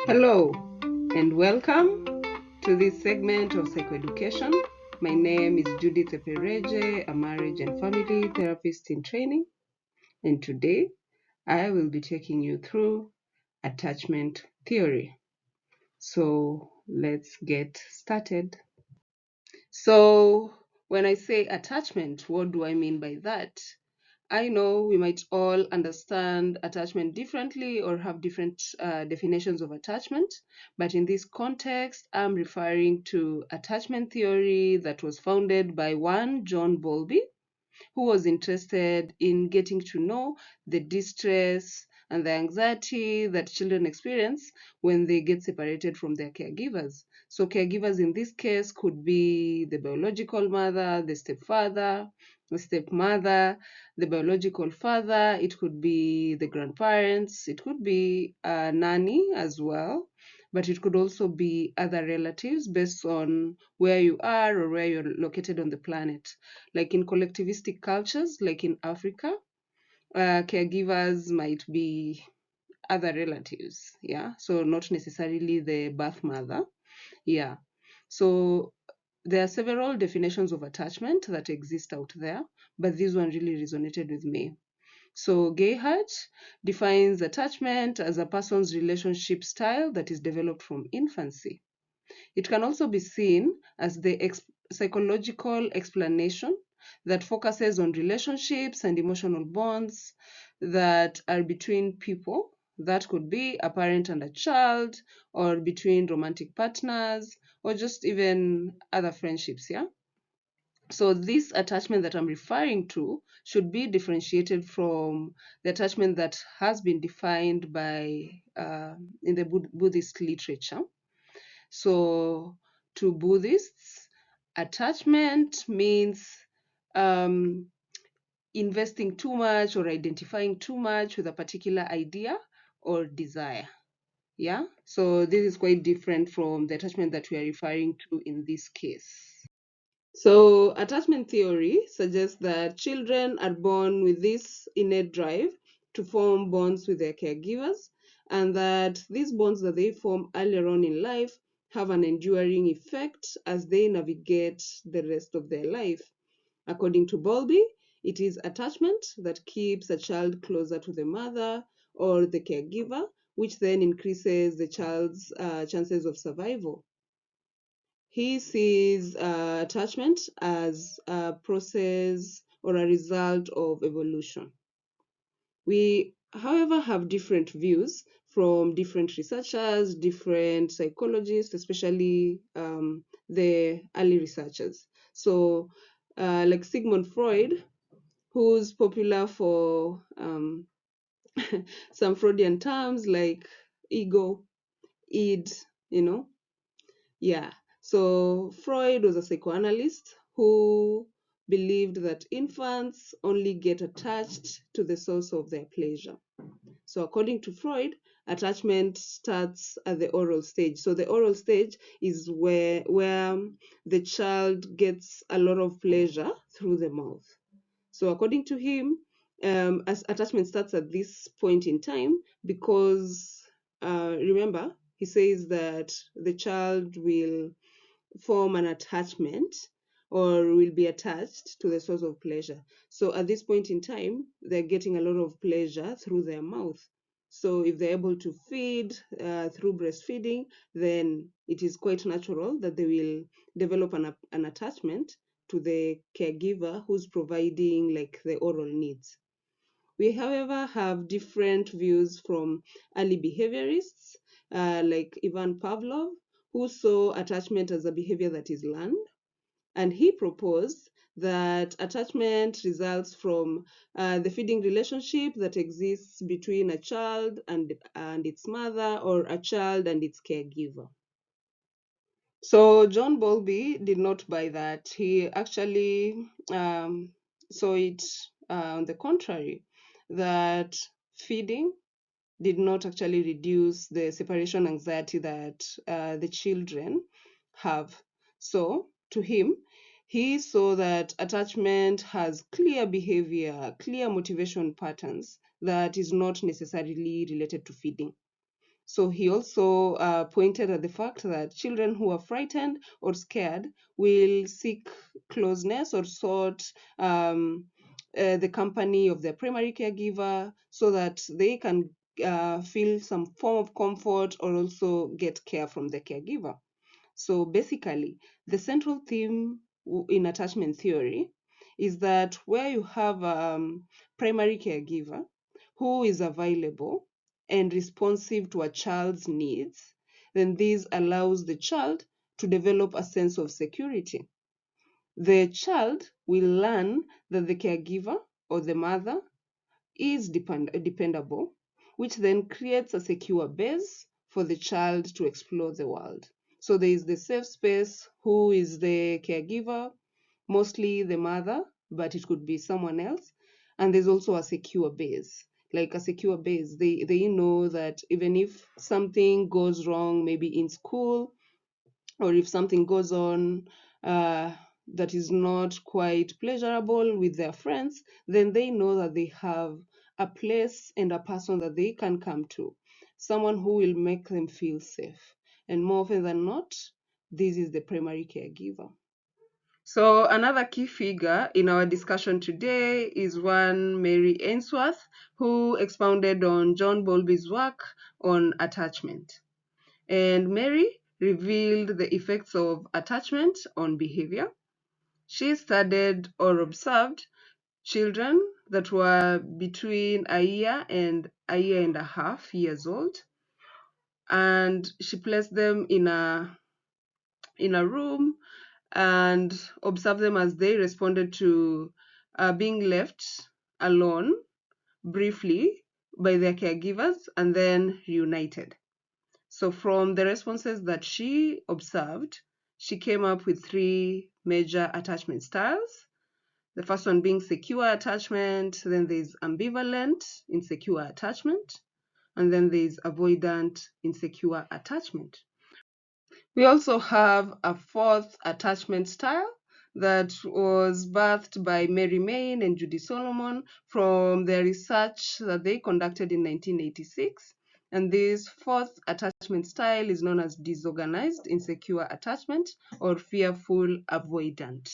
Hello and welcome to this segment of psychoeducation. My name is Judith Epereje, a marriage and family therapist in training, and today I will be taking you through attachment theory. So let's get started. So when I say attachment, what do I mean by that? I know we might all understand attachment differently or have different definitions of attachment, but in this context, I'm referring to attachment theory that was founded by one John Bowlby, who was interested in getting to know the distress and the anxiety that children experience when they get separated from their caregivers. So caregivers in this case could be the biological mother, the stepfather, the stepmother, the biological father, it could be the grandparents, it could be a nanny as well, but it could also be other relatives based on where you are or where you're located on the planet. Like in collectivistic cultures, like in Africa, caregivers might be other relatives, yeah, so not necessarily the birth mother, yeah. So there are several definitions of attachment that exist out there, but this one really resonated with me. So Gayhart defines attachment as a person's relationship style that is developed from infancy. It can also be seen as the psychological explanation that focuses on relationships and emotional bonds that are between people. That could be a parent and a child, or between romantic partners, or just even other friendships, yeah? So this attachment that I'm referring to should be differentiated from the attachment that has been defined by in the Buddhist literature. So to Buddhists, attachment means um, investing too much or identifying too much with a particular idea or desire. Yeah, so this is quite different from the attachment that we are referring to in this case. So attachment theory suggests that children are born with this innate drive to form bonds with their caregivers, and that these bonds that they form earlier on in life have an enduring effect as they navigate the rest of their life. According to Bowlby, it is attachment that keeps a child closer to the mother or the caregiver, which then increases the child's chances of survival. He sees attachment as a process or a result of evolution. We, however, have different views from different researchers, different psychologists, especially the early researchers. So, like Sigmund Freud, who's popular for some Freudian terms like ego, id, you know, yeah. So Freud was a psychoanalyst who believed that infants only get attached to the source of their pleasure. So according to Freud, attachment starts at the oral stage. So the oral stage is where the child gets a lot of pleasure through the mouth. So according to him, as attachment starts at this point in time because remember, he says that the child will form an attachment or will be attached to the source of pleasure. So at this point in time, they're getting a lot of pleasure through their mouth. So if they're able to feed through breastfeeding, then it is quite natural that they will develop an attachment to the caregiver who's providing like the oral needs. We, however, have different views from early behaviorists like Ivan Pavlov, who saw attachment as a behavior that is learned. And he proposed that attachment results from the feeding relationship that exists between a child and its mother, or a child and its caregiver. So John Bowlby did not buy that. He actually saw it on the contrary, that feeding did not actually reduce the separation anxiety that the children have. So to him, he saw that attachment has clear behavior, clear motivation patterns that is not necessarily related to feeding. So he also pointed at the fact that children who are frightened or scared will seek closeness or sought the company of their primary caregiver so that they can feel some form of comfort or also get care from the caregiver. So basically, the central theme in attachment theory is that where you have a primary caregiver who is available and responsive to a child's needs, then this allows the child to develop a sense of security. The child will learn that the caregiver or the mother is dependable, which then creates a secure base for the child to explore the world. So there is the safe space, who is the caregiver, mostly the mother, but it could be someone else. And there's also a secure base. Like a secure base, they know that even if something goes wrong, maybe in school, or if something goes on that is not quite pleasurable with their friends, then they know that they have a place and a person that they can come to, someone who will make them feel safe. And more often than not, this is the primary caregiver. So another key figure in our discussion today is one Mary Ainsworth, who expounded on John Bowlby's work on attachment. And Mary revealed the effects of attachment on behavior. She studied or observed children that were between a year and a half years old, and she placed them in a room and observed them as they responded to being left alone briefly by their caregivers and then reunited. So from the responses that she observed, she came up with 3 major attachment styles. The first one being secure attachment, then there's ambivalent, insecure attachment, and then there's avoidant, insecure attachment. We also have a 4th attachment style that was birthed by Mary Main and Judy Solomon from their research that they conducted in 1986. And this 4th attachment style is known as disorganized, insecure attachment, or fearful avoidant.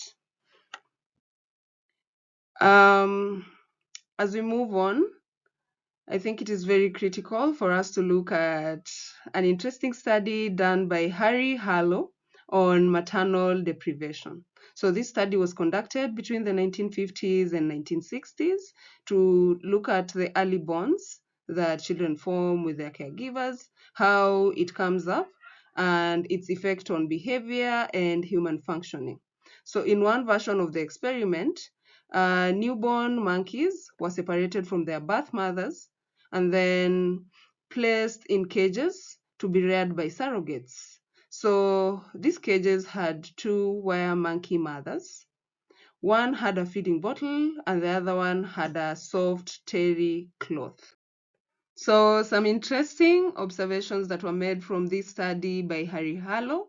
As we move on, I think it is very critical for us to look at an interesting study done by Harlow on maternal deprivation. So this study was conducted between the 1950s and 1960s to look at the early bonds that children form with their caregivers, how it comes up, and its effect on behavior and human functioning. So in one version of the experiment, newborn monkeys were separated from their birth mothers and then placed in cages to be reared by surrogates. So these cages had 2 wire monkey mothers. One had a feeding bottle and the other one had a soft terry cloth. So some interesting observations that were made from this study by Harlow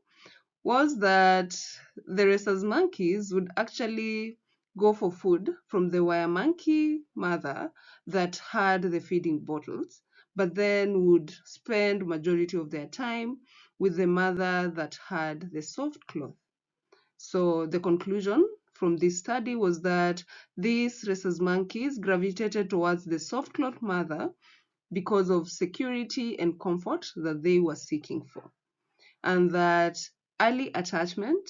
was that the rhesus monkeys would actually go for food from the wire monkey mother that had the feeding bottles, but then would spend majority of their time with the mother that had the soft cloth. So the conclusion from this study was that these rhesus monkeys gravitated towards the soft cloth mother because of security and comfort that they were seeking for, and that early attachment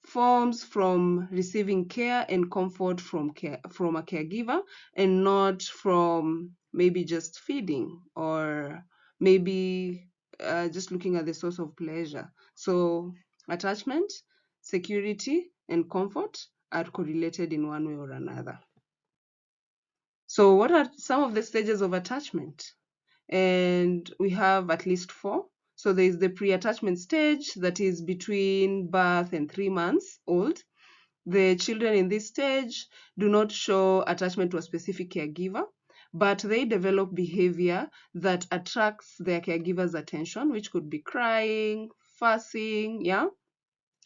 forms from receiving care and comfort from a caregiver and not from maybe just feeding or maybe just looking at the source of pleasure. So attachment, security, and comfort are correlated in one way or another. So what are some of the stages of attachment? And we have at least 4. So there is the pre-attachment stage that is between birth and 3 months old. The children in this stage do not show attachment to a specific caregiver, but they develop behavior that attracts their caregiver's attention, which could be crying, fussing, yeah.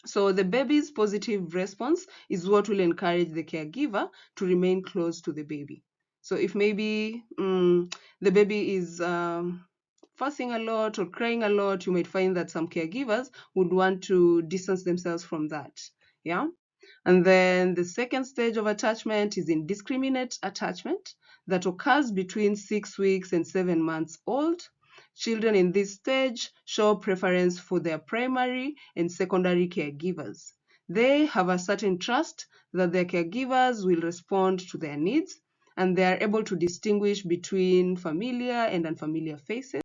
So the baby's positive response is what will encourage the caregiver to remain close to the baby. So if maybe the baby is fussing a lot or crying a lot, you might find that some caregivers would want to distance themselves from that. Yeah. And then the second stage of attachment is indiscriminate attachment that occurs between 6 weeks and 7 months old. Children in this stage show preference for their primary and secondary caregivers. They have a certain trust that their caregivers will respond to their needs, and they are able to distinguish between familiar and unfamiliar faces.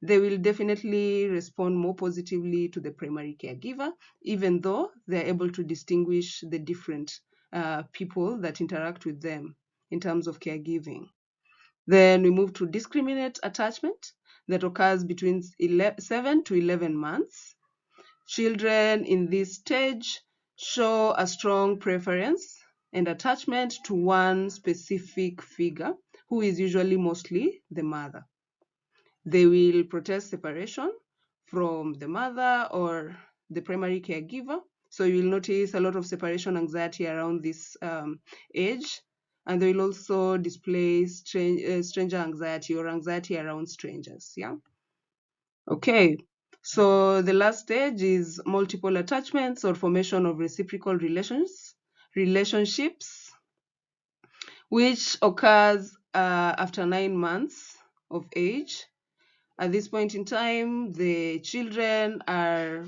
They will definitely respond more positively to the primary caregiver, even though they're able to distinguish the different people that interact with them in terms of caregiving. Then we move to discriminate attachment that occurs between 7 to 11 months. Children in this stage show a strong preference and attachment to one specific figure, who is usually mostly the mother. They will protest separation from the mother or the primary caregiver. So you will notice a lot of separation anxiety around this age. And they will also display stranger anxiety or anxiety around strangers. Yeah. Okay. So the last stage is multiple attachments or formation of reciprocal relationships, which occurs after 9 months of age. At this point in time, the children are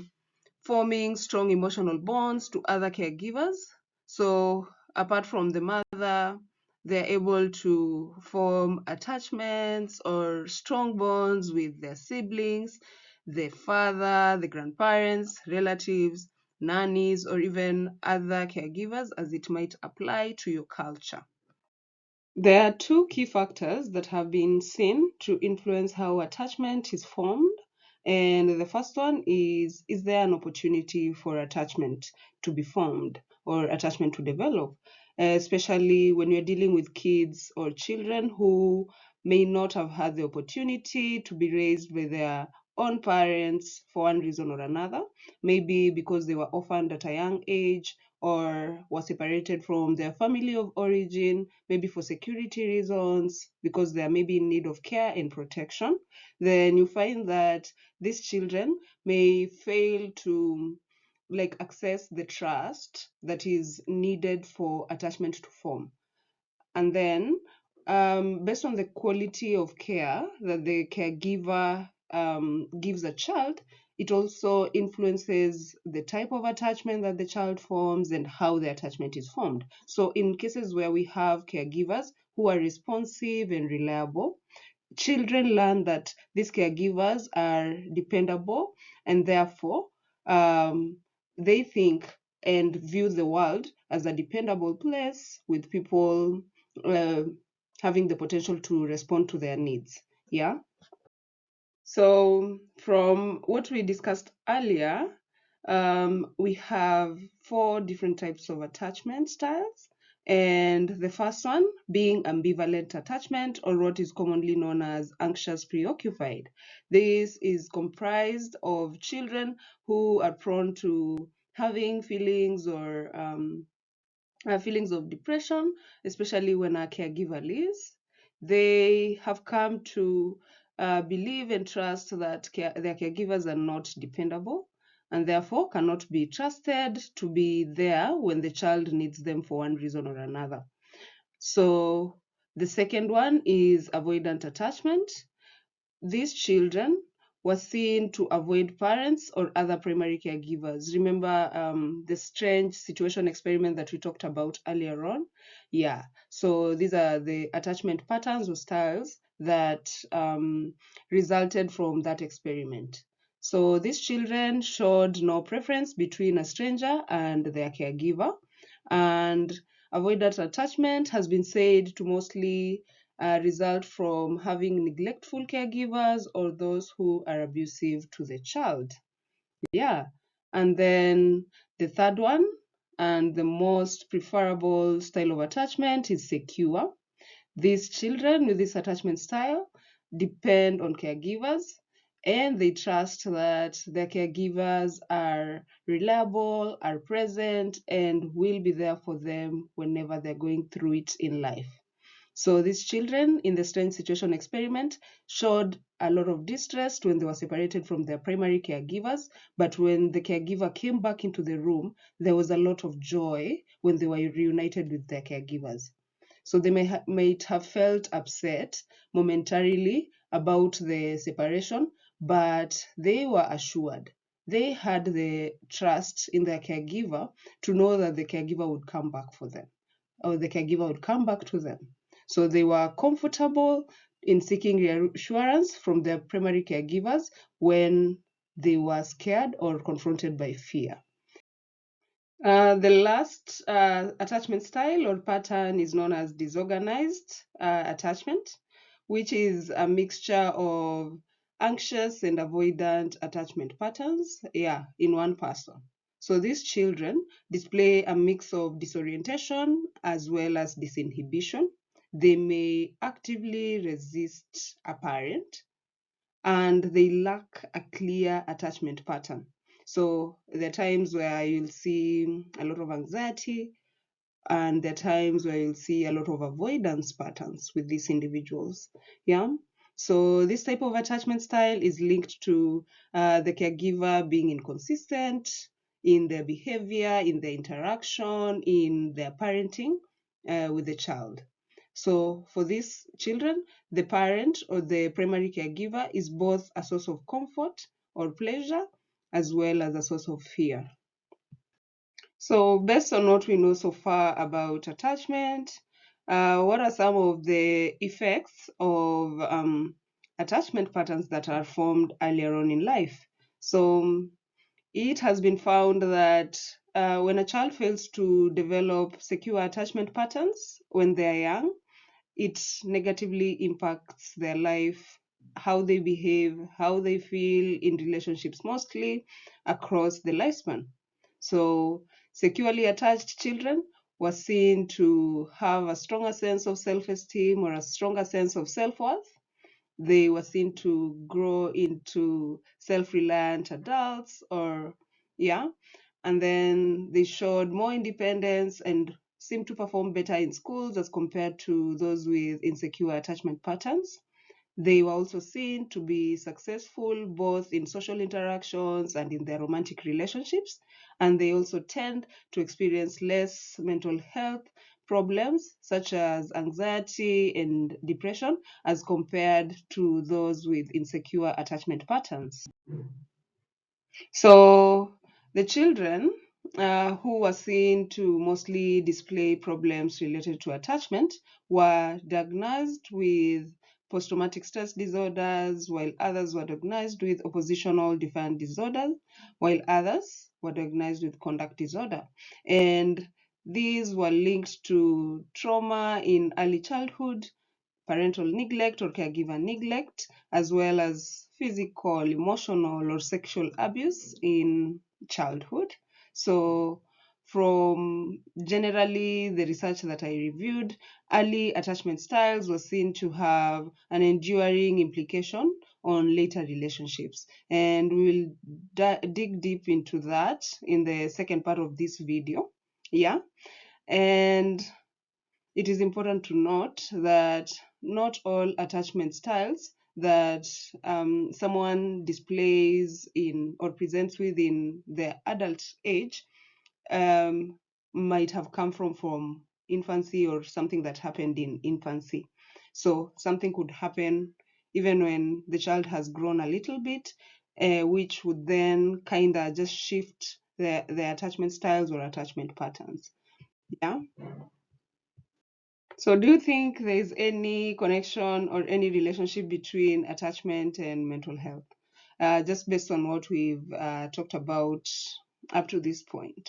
forming strong emotional bonds to other caregivers. So apart from the mother, they're able to form attachments or strong bonds with their siblings, the father, the grandparents, relatives, nannies, or even other caregivers as it might apply to your culture. There are two key factors that have been seen to influence how attachment is formed. And the first one is there an opportunity for attachment to be formed or attachment to develop, especially when you're dealing with kids or children who may not have had the opportunity to be raised by their own parents for one reason or another, maybe because they were orphaned at a young age or were separated from their family of origin, maybe for security reasons, because they are maybe in need of care and protection. Then you find that these children may fail to access the trust that is needed for attachment to form. And then based on the quality of care that the caregiver gives a child, it also influences the type of attachment that the child forms and how the attachment is formed. So in cases where we have caregivers who are responsive and reliable, children learn that these caregivers are dependable, and therefore they think and view the world as a dependable place with people uh, having the potential to respond to their needs. Yeah. So from what we discussed earlier, we have 4 different types of attachment styles. And the first one being ambivalent attachment, or what is commonly known as anxious preoccupied. This is comprised of children who are prone to having feelings or feelings of depression, especially when a caregiver leaves. They have come to believe and trust that their caregivers are not dependable and therefore cannot be trusted to be there when the child needs them for one reason or another. So the second one is avoidant attachment. These children were seen to avoid parents or other primary caregivers. Remember the strange situation experiment that we talked about earlier on? Yeah, so these are the attachment patterns or styles that resulted from that experiment. So these children showed no preference between a stranger and their caregiver, and avoidant attachment has been said to mostly result from having neglectful caregivers or those who are abusive to the child. Yeah. And then the third one and the most preferable style of attachment is secure. These children with this attachment style depend on caregivers and they trust that their caregivers are reliable, are present, and will be there for them whenever they're going through it in life. So these children in the strange situation experiment showed a lot of distress when they were separated from their primary caregivers, but when the caregiver came back into the room, there was a lot of joy when they were reunited with their caregivers. So they might have felt upset momentarily about the separation, but they were assured. They had the trust in their caregiver to know that the caregiver would come back for them, or the caregiver would come back to them. So they were comfortable in seeking reassurance from their primary caregivers when they were scared or confronted by fear. The last attachment style or pattern is known as disorganized attachment, which is a mixture of anxious and avoidant attachment patterns, in one person. So these children display a mix of disorientation as well as disinhibition. They may actively resist a parent, and they lack a clear attachment pattern. So there are times where you'll see a lot of anxiety, and there are times where you'll see a lot of avoidance patterns with these individuals. Yeah. So this type of attachment style is linked to the caregiver being inconsistent in their behavior, in their interaction, in their parenting with the child. So for these children, the parent or the primary caregiver is both a source of comfort or pleasure as well as a source of fear. So based on what we know so far about attachment, what are some of the effects of attachment patterns that are formed earlier on in life? So it has been found that when a child fails to develop secure attachment patterns when they are young, it negatively impacts their life, how they behave, how they feel in relationships, mostly across the lifespan. So, securely attached children were seen to have a stronger sense of self esteem or a stronger sense of self worth. They were seen to grow into self reliant adults, or, yeah, and then they showed more independence and seemed to perform better in schools as compared to those with insecure attachment patterns. They were also seen to be successful both in social interactions and in their romantic relationships. And they also tend to experience less mental health problems such as anxiety and depression as compared to those with insecure attachment patterns. So the children who were seen to mostly display problems related to attachment were diagnosed with post-traumatic stress disorders, while others were diagnosed with oppositional defiant disorders, while others were diagnosed with conduct disorder. And these were linked to trauma in early childhood, parental neglect or caregiver neglect, as well as physical, emotional, or sexual abuse in childhood. So, from generally the research that I reviewed, early attachment styles were seen to have an enduring implication on later relationships. And we will dig deep into that in the second part of this video. Yeah. And it is important to note that not all attachment styles that someone displays in or presents with in their adult age um, might have come from infancy or something that happened in infancy. So something could happen even when the child has grown a little bit, which would then kind of just shift the attachment styles or attachment patterns. Yeah. So, do you think there is any connection or any relationship between attachment and mental health? Just based on what we've talked about up to this point.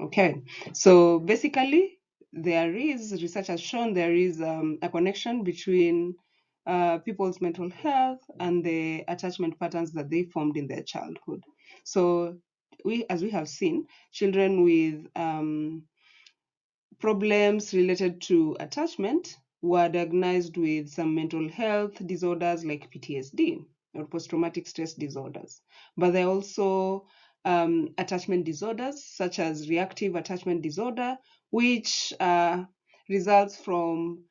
Okay, so basically, there is research has shown there is a connection between people's mental health and the attachment patterns that they formed in their childhood. So, as we have seen, children with problems related to attachment were diagnosed with some mental health disorders like PTSD or post-traumatic stress disorders. But there are also attachment disorders such as reactive attachment disorder, which results from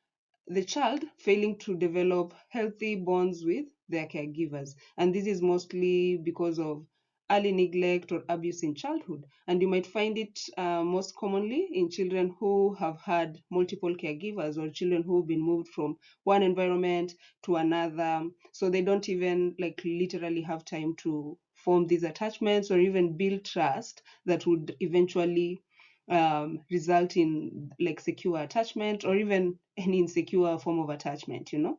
the child failing to develop healthy bonds with their caregivers. And this is mostly because of early neglect or abuse in childhood. And you might find it most commonly in children who have had multiple caregivers, or children who've been moved from one environment to another. So they don't even like literally have time to form these attachments or even build trust that would eventually result in like secure attachment or even any insecure form of attachment, you know.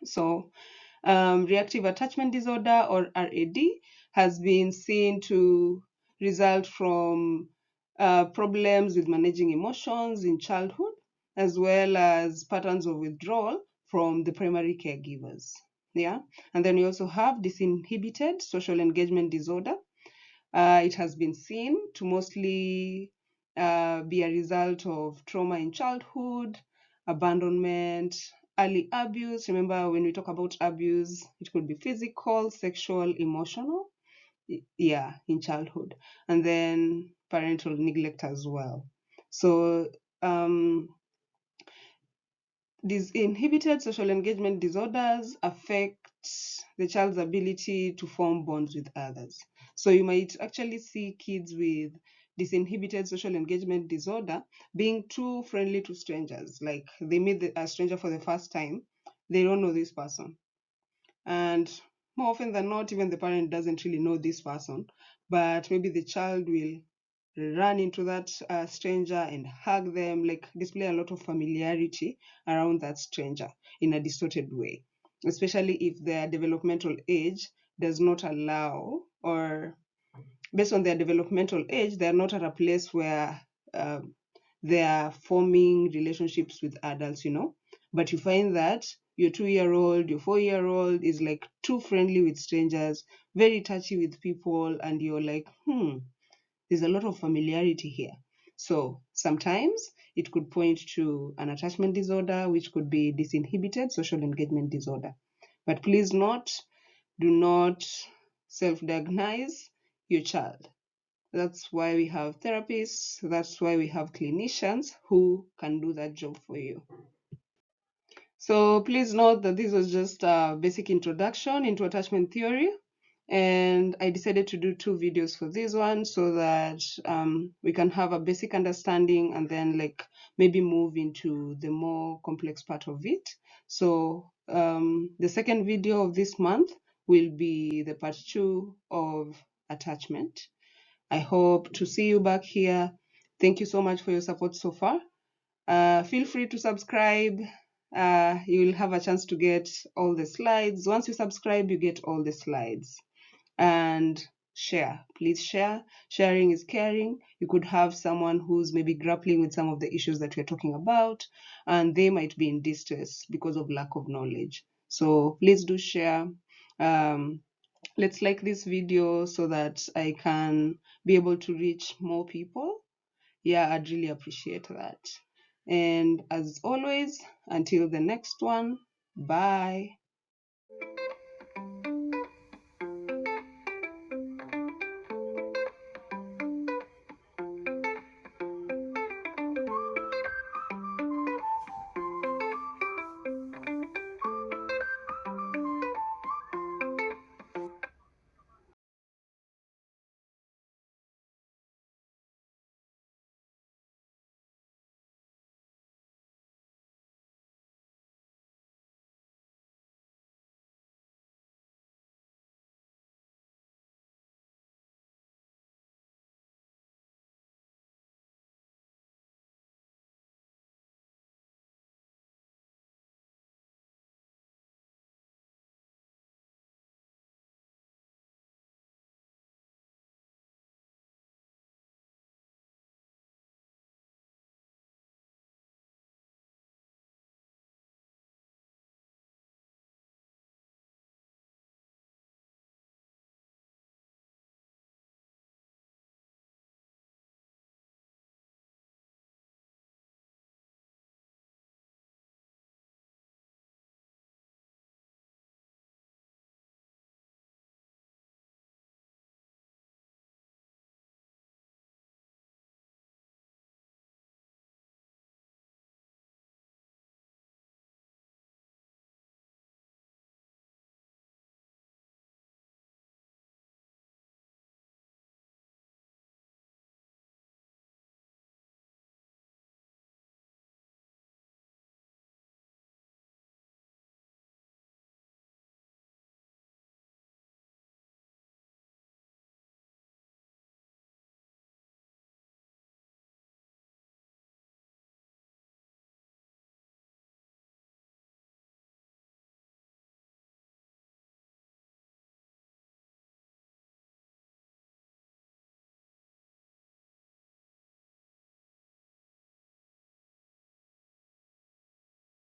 So reactive attachment disorder, or RAD, has been seen to result from problems with managing emotions in childhood, as well as patterns of withdrawal from the primary caregivers. Yeah, and then you also have disinhibited social engagement disorder. It has been seen to mostly be a result of trauma in childhood, abandonment, early abuse. Remember, when we talk about abuse, it could be physical, sexual, emotional, yeah, in childhood, and then parental neglect as well. So these inhibited social engagement disorders affect the child's ability to form bonds with others. So you might actually see kids with disinhibited social engagement disorder being too friendly to strangers. Like they meet a stranger for the first time, they don't know this person. And more often than not, even the parent doesn't really know this person, but maybe the child will run into that stranger and hug them, like display a lot of familiarity around that stranger in a distorted way, especially if their developmental age does not allow, or based on their developmental age, they're not at a place where uh, they are forming relationships with adults, you know. But you find that your 2 year old, your 4 year old is like too friendly with strangers, very touchy with people, and you're like, there's a lot of familiarity here. So sometimes it could point to an attachment disorder, which could be disinhibited social engagement disorder. But please do not self-diagnose your child. That's why we have therapists, that's why we have clinicians who can do that job for you. So please note that this was just a basic introduction into attachment theory. And I decided to do 2 videos for this one so that we can have a basic understanding and then like maybe move into the more complex part of it. So the second video of this month will be the part 2 of attachment. I hope to see you back here. Thank you so much for your support so far. Feel free to subscribe. You will have a chance to get all the slides. Once you subscribe, you get all the slides. And share, please share. Sharing is caring. You could have someone who's maybe grappling with some of the issues that we're talking about, and they might be in distress because of lack of knowledge. So please do share. Let's like this video so that I can be able to reach more people. Yeah, I'd really appreciate that. And as always, until the next one, bye.